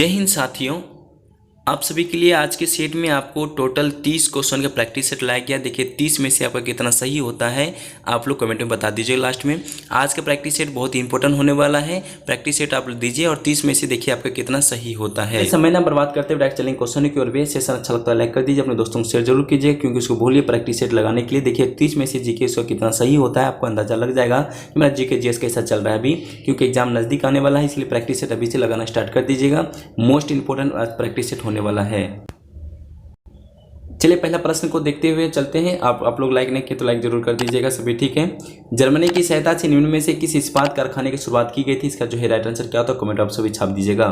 जय हिंद साथियों, आप सभी के लिए आज के सेट में आपको टोटल 30 क्वेश्चन का प्रैक्टिस सेट लाया गया। देखिए 30 में से आपका कितना सही होता है आप लोग कमेंट में बता दीजिए। लास्ट में आज का प्रैक्टिस सेट बहुत ही इंपॉर्टेंट होने वाला है। प्रैक्टिस सेट आप दीजिए और 30 में से देखिए आपका कितना सही होता है। समय ना बर्बाद करते हुए डायरेक्ट चलेंगे क्वेश्चन की ओर। सेशन अच्छा लगता है लाइक कर दीजिए, अपने दोस्तों को शेयर जरूर कीजिए क्योंकि उसको भूलिए प्रैक्टिस सेट लगाने के लिए। देखिए 30 में से जीके उसका कितना सही होता है आपको अंदाजा लग जाएगा कि मेरा जीके जीएस कैसा चल रहा है अभी, क्योंकि एग्जाम नजदीक आने वाला है, इसलिए प्रैक्टिस सेट अभी से लगाना स्टार्ट कर दीजिएगा। मोस्ट इंपॉर्टेंट प्रैक्टिस सेट होने वाला है। चलिए पहला प्रश्न को देखते हुए चलते हैं। आप लोग लाइक नहीं किए तो लाइक जरूर कर दीजिएगा सभी, ठीक है। जर्मनी की सहायता से निम्न में से किस इस्पात कारखाने की शुरुआत की गई थी, इसका जो है राइट आंसर क्या होता है कमेंट आप सभी छाप दीजिएगा।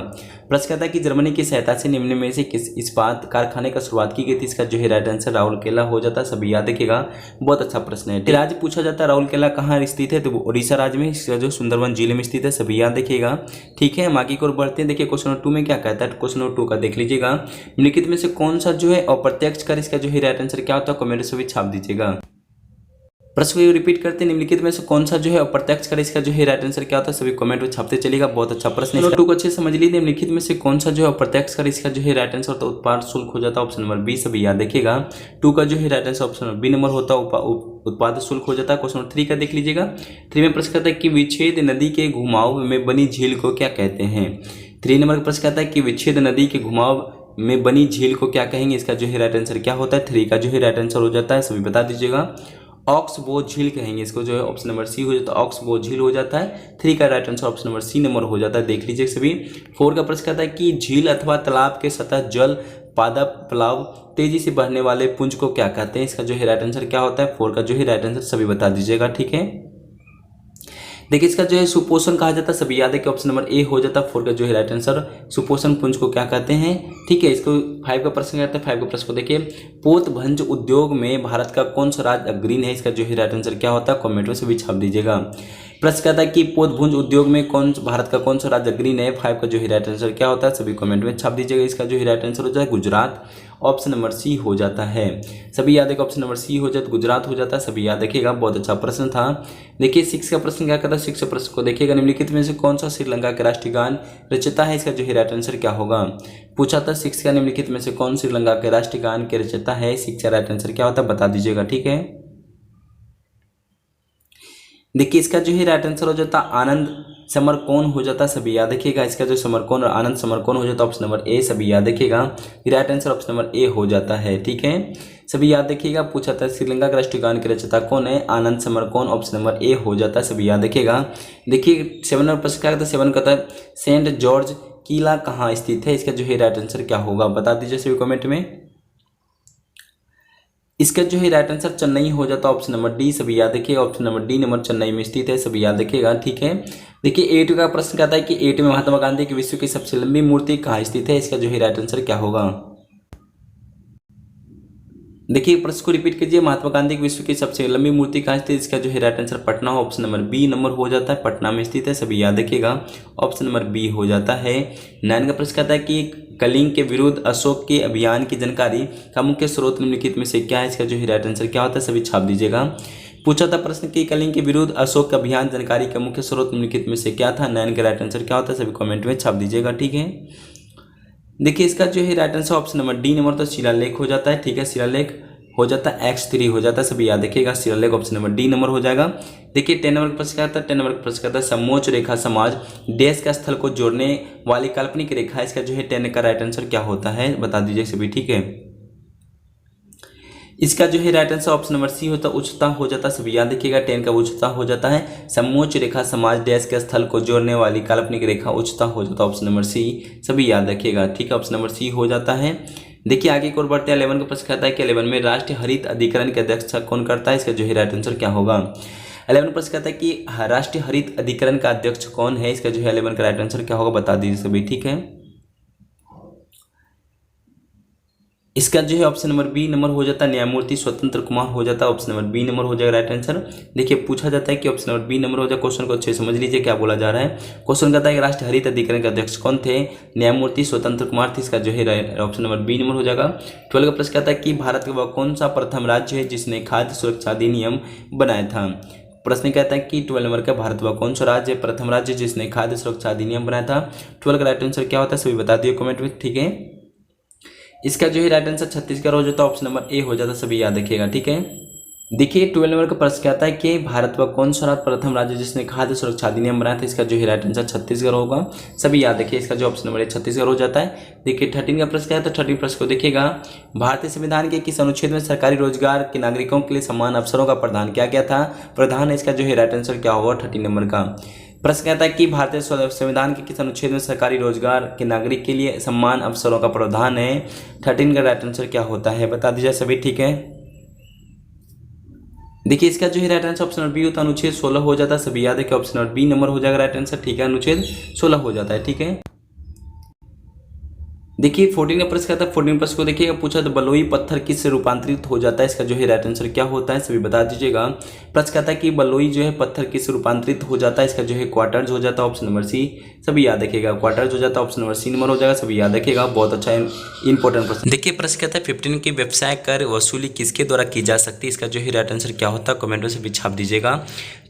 प्रश्न कहता है कि जर्मनी की सहायता से निम्न में से किस इस्पात कारखाने का शुरुआत की गई थी, इसका जो है राइट आंसर राउरकेला हो जाता है। सभी याद रखिएगा, बहुत अच्छा प्रश्न है। राज्य पूछा जाता है राउरकेला कहाँ स्थित है, तो उड़ीसा राज्य में, इसका जो सुंदरवन जिले में स्थित है। सभी याद रखिएगा, ठीक है। हम आगे की ओर बढ़ते हैं। देखिए क्वेश्चन नंबर 2 में क्या कहता है, क्वेश्चन नंबर 2 का देख लीजिएगा। निम्नलिखित में से कौन सा जो है अप्रत्यक्ष कर, इसका जो है राइट आंसर क्या होता है कमेंट से भी छाप दीजिएगा। प्रश्न को रिपीट करते हैं, निम्नलिखित में से कौन सा जो है अप्रत्यक्ष कर, इसका जो है राइट आंसर क्या होता है सभी कमेंट में छापते चलेगा। बहुत अच्छा प्रश्न है, टू को अच्छे समझ लीजिए। निम्नलिखित में से कौन सा जो है अप्रत्यक्ष कर, इसका जो है राइट आंसर होता है उत्पाद शुल्क हो जाता है। ऑप्शन नंबर बी सभी याद देखिएगा। 2 का जो है right answer option number B number होता है उत्पाद शुल्क हो जाता है। क्वेश्चन नंबर 3 का देख लीजिएगा। 3 में प्रश्न कहता है कि विच्छेद नदी के घुमाव में बनी झील को क्या कहते हैं। 3 नंबर का प्रश्न कहता है कि विच्छेद नदी के घुमाव में बनी झील को क्या कहेंगे, इसका जो है राइट आंसर क्या होता है। 3 का जो है राइट आंसर हो जाता है, सभी बता दीजिएगा ऑक्सबो झील कहेंगे, इसको जो है ऑप्शन नंबर सी हो जाता है, ऑक्सबो झील हो जाता है। 3 का right answer option number C number हो जाता है, देख लीजिए सभी। 4 का प्रश्न कहता है कि झील अथवा तालाब के सतह जल पादप प्लाव तेजी से बढ़ने वाले पुंज को क्या कहते हैं, इसका जो है राइट आंसर क्या होता है। 4 का जो है राइट आंसर सभी बता दीजिएगा, ठीक है। देखिए इसका जो है सुपोषण कहा जाता है, सभी याद है कि ऑप्शन नंबर ए हो जाता है। 4 का जो है राइट आंसर सुपोषण पुंज को क्या कहते हैं, ठीक है। इसको 5 का प्रश्न कहते हैं। 5 का प्रश्न को देखिए, पोत भंज उद्योग में भारत का कौन सा राज्य अग्रणी है, इसका जो है राइट आंसर क्या होता है कमेंट में सभी छाप दीजिएगा। प्रश्न कहता है कि पोत भुंज उद्योग में भारत का कौन सा राज्य अग्रणी है। 5 का जो है राइट आंसर क्या होता है सभी कमेंट में छाप दीजिएगा। इसका जो है राइट आंसर हो जाता है गुजरात, ऑप्शन नंबर सी हो जाता है। सभी याद रखिए, ऑप्शन नंबर सी हो जाता है गुजरात हो जाता है, सभी याद रखिएगा। बहुत अच्छा प्रश्न था। देखिए 6 का प्रश्न क्या कहता है। 6 प्रश्न को देखिएगा, निम्नलिखित में से कौन सा श्रीलंका के राष्ट्रीय गान रचयिता है, इसका जो है राइट आंसर क्या होगा। पूछा था 6 का, निम्नलिखित में से कौन श्रीलंका के राष्ट्रीय गान के रचयिता है, 6 का राइट आंसर क्या होता है बता दीजिएगा, ठीक है। देखिए इसका जो है राइट आंसर हो जाता आनंद समरकोन हो जाता, सभी याद रखिएगा। इसका जो समरकोन और आनंद समरकोन हो जाता ऑप्शन नंबर ए, सभी याद रखिएगा। Right answer option number A हो जाता है, ठीक है। सभी याद रखिएगा। पूछा था श्रीलंका के राष्ट्रीय गान के रचयिता कौन है, आनंद समरकोन, ऑप्शन नंबर ए हो जाता है, सभी याद रखिएगा। देखिए 7 नंबर प्रश्न क्या कहता है। 7 कहता है सेंट जॉर्ज किला कहाँ स्थित है, इसका जो है राइट आंसर क्या होगा बता दीजिए सभी कमेंट में। इसका जो है राइट आंसर चेन्नई हो जाता है, ऑप्शन नंबर डी, सभी याद रखिएगा। Option number D number Chennai में स्थित है, सभी याद रखिएगा, ठीक है। देखिए 8 का प्रश्न कहता है कि 8 में महात्मा गांधी की विश्व की सबसे लंबी मूर्ति कहाँ स्थित है, इसका जो है राइट आंसर क्या होगा। देखिए प्रश्न को रिपीट कीजिए, महात्मा गांधी की विश्व की सबसे लंबी मूर्ति कहाँ स्थित है, इसका जो है right answer Patna, option number B number हो जाता है, पटना में स्थित है, सभी याद रखिएगा। ऑप्शन नंबर बी हो जाता है। 9 का प्रश्न कहता है कि कलिंग के विरुद्ध अशोक के अभियान की जानकारी का मुख्य स्रोत निम्नलिखित में से क्या है, इसका जो है राइट आंसर क्या होता है, सभी छाप दीजिएगा। पूछा था प्रश्न कि कलिंग के विरुद्ध अशोक का अभियान जानकारी का मुख्य स्रोत निम्नलिखित में से क्या था। 9 का राइट आंसर क्या होता है, सभी कमेंट में छाप दीजिएगा, ठीक है। देखिए इसका जो है right answer option number D number तो शिलालेख हो जाता है, ठीक है। शिलालेख हो जाता है, X3 हो जाता है, सभी याद रखिएगा। शिलालेख ऑप्शन नंबर डी नंबर हो जाएगा। देखिए 10 नंबर का प्रश्न क्या था। 10 नंबर का प्रश्न कहता है समोच्च रेखा समाज देश का स्थल को जोड़ने वाली काल्पनिक रेखा, इसका जो है 10 का राइट आंसर क्या होता है बता दीजिए सभी, ठीक है। इसका जो है right answer option number C होता है उच्चता हो जाता है, सभी याद रखिएगा। 10 का उच्चता हो जाता है। समोच्च रेखा समाज देश के स्थल को जोड़ने वाली काल्पनिक रेखा उच्चता हो जाता है, ऑप्शन नंबर सी, सभी याद रखिएगा, ठीक है। ऑप्शन नंबर सी हो जाता है। देखिए आगे की ओर बढ़ते हैं। 11 का प्रश्न कहता है कि 11 में राष्ट्रीय हरित अधिकरण की अध्यक्षता कौन करता है, इसका जो है राइट आंसर क्या होगा। 11 प्रश्न कहता है कि राष्ट्रीय हरित अधिकरण का अध्यक्ष कौन है, इसका जो है 11 का राइट आंसर क्या होगा बता दीजिए सभी, ठीक है। इसका जो है ऑप्शन नंबर बी नंबर हो जाता है, न्यायमूर्ति स्वतंत्र कुमार हो जाता है, ऑप्शन नंबर बी नंबर हो जाएगा राइट आंसर। देखिए पूछा जाता है कि ऑप्शन नंबर बी नंबर हो जाए। क्वेश्चन को अच्छे समझ लीजिए क्या बोला जा रहा है। क्वेश्चन कहता है कि राष्ट्रीय हरित अधिकरण के अध्यक्ष कौन थे, न्यायमूर्ति स्वतंत्र कुमार थे, इसका जो है ऑप्शन नंबर बी नंबर हो जाएगा। 12 का प्रश्न कहता है कि भारत का वह कौन सा प्रथम राज्य है जिसने खाद्य सुरक्षा अधिनियम बनाया था। प्रश्न कहता है कि 12 नंबर का भारत वह कौन सा राज्य प्रथम राज्य जिसने खाद्य सुरक्षा अधिनियम बनाया था। 12 का राइट आंसर क्या होता है सभी बता दिए कमेंट में, ठीक है। इसका जो है राइट आंसर छत्तीसगढ़ हो जाता है, ऑप्शन नंबर ए हो जाता है, सभी याद रखिएगा, ठीक है। देखिए 12 नंबर का प्रश्न कहता है कि भारत व कौन सा राज्य प्रथम राज्य जिसने खाद्य सुरक्षा अधिनियम बनाया था। इसका जो है राइट आंसर छत्तीसगढ़ होगा, सभी याद रखिए। इसका जो ऑप्शन नंबर है छत्तीसगढ़ हो जाता है। देखिए 13 का प्रश्न है तो 13 प्रश्न को देखिएगा, भारतीय संविधान के किस अनुच्छेद में सरकारी रोजगार के नागरिकों के लिए समान अवसरों का प्रदान किया गया था। प्रधान है, इसका जो है राइट आंसर क्या होगा 13 नंबर का। प्रश्न कहता है कि भारतीय संविधान के किस अनुच्छेद में सरकारी रोजगार के नागरिक के लिए समान अवसरों का प्रावधान है। 13 का राइट आंसर क्या होता है बता दीजिए सभी, ठीक है। देखिए इसका जो है right answer option number B होता है, अनुच्छेद 16 हो जाता है, सभी याद है कि ऑप्शन नंबर बी नंबर हो जाएगा राइट आंसर, ठीक है। अनुच्छेद 16 हो जाता है, ठीक है। देखिए 14 का प्रश्न कहता है, 14 प्रश्न को देखिएगा, पूछा तो बलुई पत्थर किससे रूपांतरित हो जाता है। इसका जो है राइट आंसर क्या होता है सभी बता दीजिएगा। प्रश्न कहता है कि बलुई जो है पत्थर किससे रूपांतरित हो जाता है। इसका जो है क्वार्टर्स हो जाता है, ऑप्शन नंबर सी, सभी याद रखिएगा। क्वार्टर्स हो जाता है, ऑप्शन नंबर सी नंबर हो जाएगा, सभी याद रखिएगा। बहुत अच्छा इंपॉर्टेंट प्रश्न। देखिए प्रश्न कहता है 15 की व्यवसाय कर वसूली किसके द्वारा की जा सकती है। इसका जो है राइट आंसर क्या होता है कमेंट में सभी छाप दीजिएगा।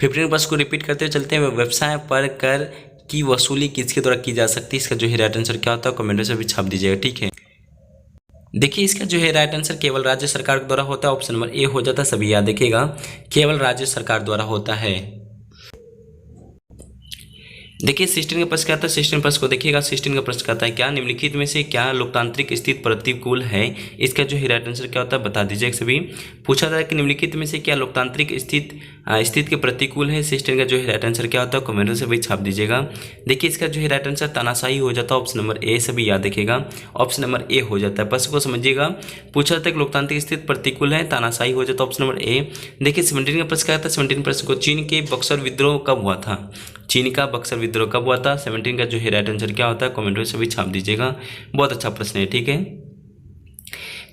15 प्रश्न को रिपीट करते चलते हैं, व्यवसाय पर कर की वसूली किसके द्वारा की जा सकती है। इसका जो है राइट आंसर क्या होता है कमेंट में सभी छाप दीजिएगा, ठीक है। देखिए इसका जो है राइट आंसर केवल राज्य सरकार द्वारा होता है, ऑप्शन नंबर ए हो जाता है, सभी याद रखिएगा, केवल राज्य सरकार द्वारा होता है। देखिए 16 का प्रश्न कहता है, 16 प्रश्न को देखिएगा, 16 का प्रश्न कहता है क्या निम्नलिखित में से क्या लोकतांत्रिक स्थिति प्रतिकूल है। इसका जो है राइट आंसर क्या होता है बता दीजिए सभी। पूछा था कि निम्नलिखित में से क्या लोकतांत्रिक स्थिति के प्रतिकूल है। 16 का जो है राइट आंसर क्या होता है कमेंट से भी छाप दीजिएगा। देखिए इसका जो है राइट आंसर तानाशाही हो जाता है, ऑप्शन नंबर ए, सभी याद रखिएगा, ऑप्शन नंबर ए हो जाता है। प्रश्न को समझिएगा, पूछा था कि लोकतांत्रिक स्थिति प्रतिकूल है, तानाशाही हो जाता है, ऑप्शन नंबर ए। देखिए 17 का प्रश्न कहता है, 17 प्रश्न को चीन के बक्सर विद्रोह कब हुआ था। चीन का बक्सर विद्रोह कब हुआ था। 17 का जो है राइट आंसर क्या होता है कमेंट में सभी छाप दीजिएगा। बहुत अच्छा प्रश्न है, ठीक है।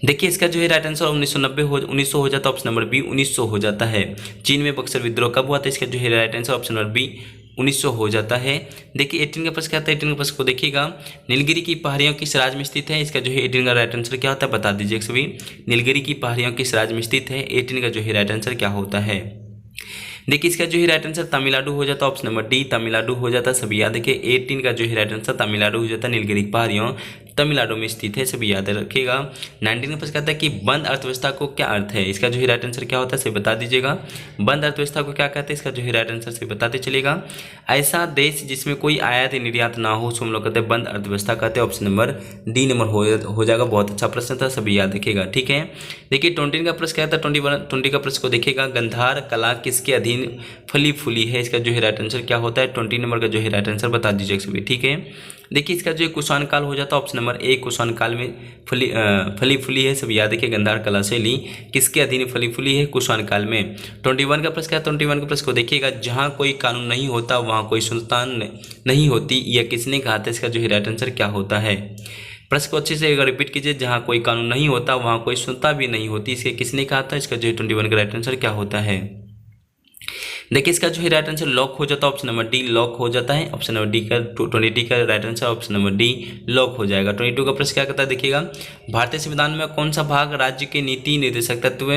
देखिए इसका जो है राइट आंसर 1900 हो जाता है, ऑप्शन नंबर बी 1900 हो जाता है। चीन में बक्सर विद्रोह कब हुआ था। इसका जो है right answer option number B 1900 हो जाता है। देखिए 18 का प्रश्न क्या आता है, 18 का प्रश्न को देखिएगा, नीलगिरी की पहाड़ियों किस राज्य में स्थित है। इसका जो है 18 का राइट आंसर क्या होता है बता दीजिए सभी। नीलगिरी की पहाड़ियों किस राज्य में स्थित है। 18 का जो है राइट आंसर क्या होता है। देखिए इसका जो है राइट आंसर तमिलनाडु हो जाता है, ऑप्शन नंबर डी तमिलनाडु हो जाता है, सभी याद रखिए। 18 का जो है राइट आंसर तमिलनाडु हो जाता है, नीलगिरी पहाड़ियों तमिलनाडु में स्थित है, सभी याद रखिएगा। 19 का प्रश्न कहता है कि बंद अर्थव्यवस्था को क्या अर्थ है। इसका जो है राइट आंसर क्या होता है सही बता दीजिएगा। बंद अर्थव्यवस्था को क्या कहते हैं। इसका जो है राइट आंसर से बताते चलेगा, ऐसा देश जिसमें कोई आयात निर्यात ना हो, हम लोग कहते हैं बंद अर्थव्यवस्था कहते हैं, ऑप्शन नंबर डी नंबर हो जाएगा। बहुत अच्छा प्रश्न था, सभी याद रखिएगा, ठीक है। देखिए 20 का प्रश्न कहता है, 20 का प्रश्न को देखिएगा, गंधार कला किसके अधीन फली फूली है। इसका जो है राइट आंसर क्या होता है। 20 नंबर का जो है राइट आंसर बता दीजिए सभी, ठीक है। देखिए इसका जो है कुषाण काल हो जाता है, ऑप्शन नंबर ए कुषाण काल में फली फूली है, सब याद रखिए। गंधार कला शैली किसके अधीन फली फूली है, कुषाण काल में। 21 का प्रश्न क्या है, 21 का प्रश्न को देखिएगा, जहाँ कोई कानून नहीं होता वहाँ कोई सुल्तान नहीं होती, यह किसने कहा था। इसका जो है राइट आंसर क्या होता है। प्रश्न को अच्छे से अगर रिपीट कीजिए, जहाँ कोई कानून नहीं होता वहाँ कोई सुनता भी नहीं होती, इसके किसने कहा था। इसका जो है 21 का राइट आंसर क्या होता है। देखिए इसका जो है राइट आंसर लॉक हो जाता है, ऑप्शन नंबर डी लॉक हो जाता है, ऑप्शन नंबर डी का 20 का right answer option number D lock हो जाएगा। 22 का प्रश्न क्या कहता है देखिएगा, भारतीय संविधान में कौन सा भाग राज्य के नीति निर्देशक तत्व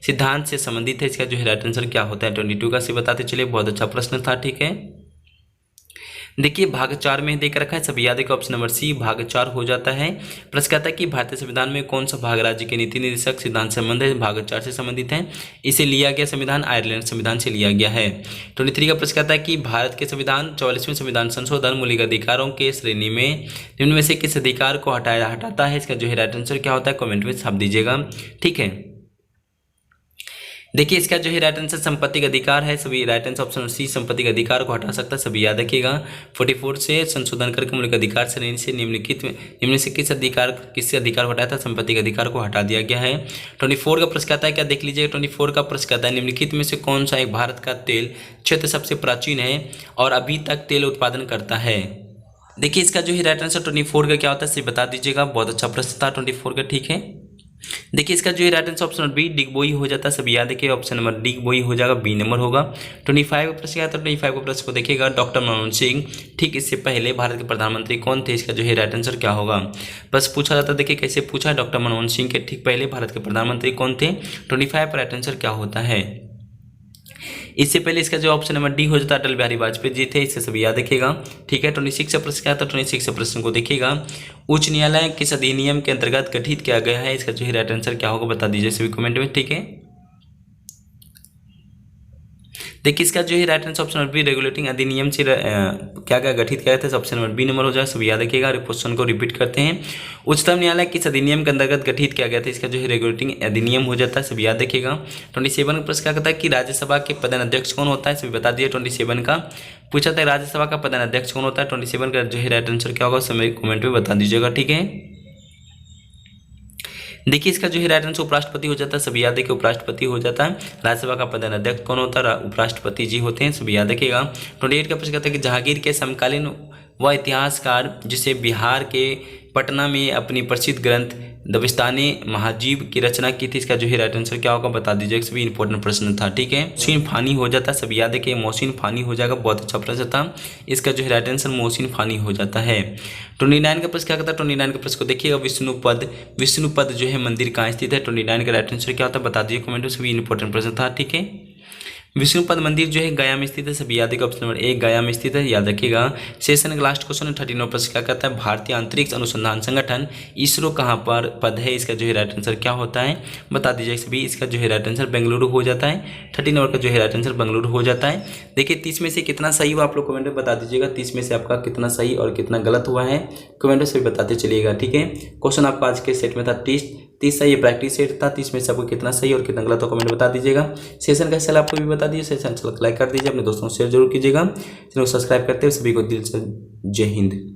सिद्धांत से संबंधित है। इसका जो है राइट आंसर क्या होता है। 22 का से बताते चलिए, बहुत अच्छा प्रश्न था, ठीक है। देखिए भाग 4 में देख रखा है, सभी याद है कि ऑप्शन नंबर सी भाग 4 हो जाता है। प्रश्न कहता है कि भारतीय संविधान में कौन सा भाग राज्य के नीति निर्देशक सिद्धांत संबंध है, भाग 4 से संबंधित है। इसे लिया गया संविधान आयरलैंड संविधान से लिया गया है। 23 का प्रश्न कहता है कि भारत के संविधान 44वें संविधान संशोधन मौलिक अधिकारों के श्रेणी में निम्न में से किस अधिकार को हटाता है। इसका जो है राइट आंसर क्या होता है, कमेंट में छाप दीजिएगा, ठीक है। देखिए इसका जो है राइट आंसर संपत्ति का अधिकार है, सभी राइट आंसर ऑप्शन सी संपत्ति का अधिकार को हटा सकता है, सभी याद रखिएगा। 44 से संशोधन करके मौलिक अधिकार श्रेणी से निम्न से किससे अधिकार हटाया था, संपत्ति के अधिकार को हटा दिया गया है। 24 का प्रश्न कहता है, क्या देख लीजिए। 24 का प्रश्न कहता है, निम्नलिखित में से कौन सा एक भारत का तेल क्षेत्र सबसे प्राचीन है और अभी तक तेल उत्पादन करता है। देखिए इसका जो है राइट आंसर 24 का क्या होता है, बता दीजिएगा। बहुत अच्छा प्रश्न था 24 का, ठीक है। देखिए इसका जो है right answer option number B Digboi हो जाता है, सभी याद देखिए। ऑप्शन नंबर डिगबोई हो जाएगा, बी नंबर होगा। 25 का प्रश्न क्या था, 25 का प्रश्न को देखिएगा, डॉक्टर मनमोहन सिंह ठीक इससे पहले भारत के प्रधानमंत्री कौन थे। इसका जो है राइट आंसर क्या होगा। प्रश्न पूछा जाता है, देखिए कैसे पूछा, डॉक्टर मनमोहन सिंह के ठीक पहले भारत के प्रधानमंत्री कौन थे। 25 का राइट आंसर क्या होता है। इससे पहले इसका जो ऑप्शन नंबर डी हो जाता है अटल बिहारी वाजपेयी जी थे, इसे सभी याद रखिएगा। ठीक है, 26 का प्रश्न क्या था, 26 का प्रश्न को देखिएगा। उच्च न्यायालय किस अधिनियम के अंतर्गत गठित किया गया है, इसका जो है राइट आंसर क्या होगा बता दीजिए सभी कमेंट में। ठीक है, देखिए इसका जो है right answer option number B regulating अधिनियम से क्या क्या गठित किया था, ऑप्शन नंबर बी नंबर हो जाएगा, सब याद रखिएगा। क्वेश्चन को रिपीट करते हैं, उच्चतम न्यायालय किस अधिनियम के अंतर्गत गठित किया गया था, इसका जो है रेगुलेटिंग अधिनियम हो जाता है, सब याद रखिएगा। 27 का प्रश्न क्या कहता है कि राज्यसभा के प्रधान अध्यक्ष कौन होता है, सभी बता दीजिए। 27 का पूछा था राज्यसभा का प्रधान अध्यक्ष कौन होता है, 27 का जो है राइट आंसर क्या होगा समय कमेंट में बता दीजिएगा। ठीक है, देखिए इसका जो है राइट आंसर उपराष्ट्रपति हो जाता है, सभी याद रखिए उपराष्ट्रपति हो जाता है। राज्यसभा का प्रधान अध्यक्ष कौन होता है, उपराष्ट्रपति जी होते हैं, सभी याद रखिएगा। 28 का प्रश्न कहता है कि जहांगीर के समकालीन व इतिहासकार जिसे बिहार के पटना में अपनी प्रसिद्ध ग्रंथ दबिस्ताने महाजीब की रचना की थी, इसका जो है राइट आंसर क्या होगा बता दीजिए, सभी इंपॉर्टेंट प्रश्न था। ठीक है, मोहसिन फानी हो जाता है, सब याद रखिए मोहसिन फानी हो जाएगा, बहुत अच्छा प्रश्न था, इसका जो है राइट आंसर मोहसिन फानी हो जाता है। 29 का प्रश्न क्या कहता है, 29 का प्रश्न को देखिएगा। विष्णुपद जो है मंदिर कहाँ स्थित है, 29 का राइट आंसर क्या होता है बता दीजिए कमेंट में, सभी इंपॉर्टेंट प्रश्न था। ठीक है, विष्णुपद मंदिर जो है गया में स्थित है, सभी याद रखिएगा, ऑप्शन नंबर ए गया में स्थित है, याद रखिएगा। सेशन का लास्ट क्वेश्चन 39 प्रश्न क्या कहता है, भारतीय अंतरिक्ष अनुसंधान संगठन इसरो कहाँ पर पद है, इसका जो है राइट आंसर क्या होता है बता दीजिए सभी, इसका जो है राइट आंसर बेंगलुरु हो जाता है। 30 नंबर का जो है राइट आंसर बेंगलुरु हो जाता है। देखिए 30 में से कितना सही हुआ आप लोग कमेंट में बता दीजिएगा, 30 में से आपका कितना सही और कितना गलत हुआ है कमेंट में सभी बताते चलिएगा। ठीक है, क्वेश्चन आपका आज के सेट में था 30 सही प्रैक्टिस सेट था, 30 में से आपको कितना सही और कितना गलत हो कमेंट बता दीजिएगा। सेशन कैसा चला आपको भी बता दीजिए, सेशन लाइक कर दीजिए, अपने दोस्तों को शेयर जरूर कीजिएगा, चैनल को सब्सक्राइब करते हुए सभी को दिल से जय हिंद।